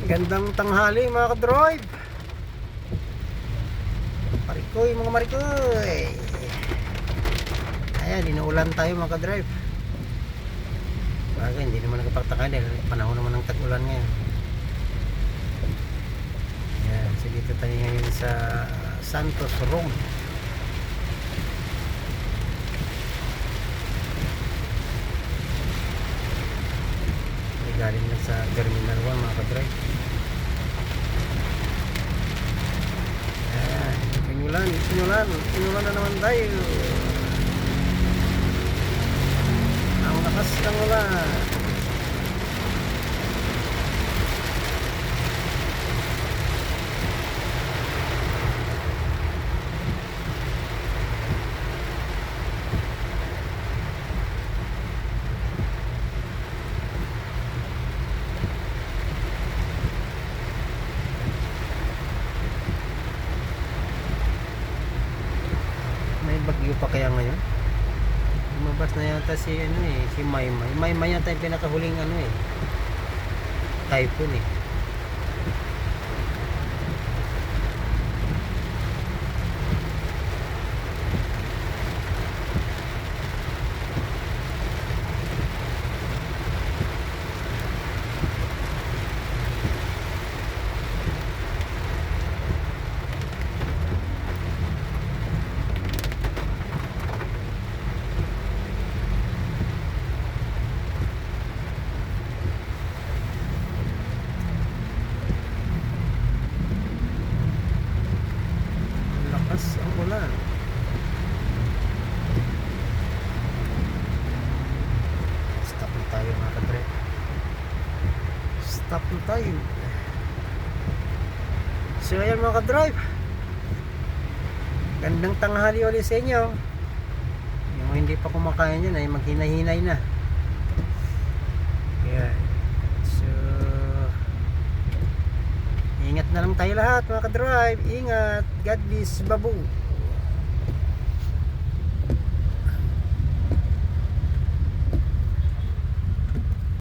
Gandang tanghali mga ka-drive. Marikoy mga marikoy. Ayan, inuulan tayo mga ka-drive. Bagay, hindi naman nagpapataka dahil panahon naman ng tag-ulan ngayon. Ayan, so dito tayo ngayon sa Santos Rome. Galing na sa Terminal 1 mga ka-drive. Ayan, inulan na naman tayo. Ang lakas ng ulan. May bagyo pa kaya ngayon? Lumabas na yata si si Maymay. Maymay yata yung pinakahuling typhoon eh. Lakas ang ulan. Stop na tayo mga kadre. Stop na tayo. So ayan mga kadrive, gandang tanghali ulit sa inyo. Yung hindi pa kumakain yan ay maghinay-hinay na. Ayan. So ingat na lang tayo lahat mga kadrive. Ingat. God bless. Babu.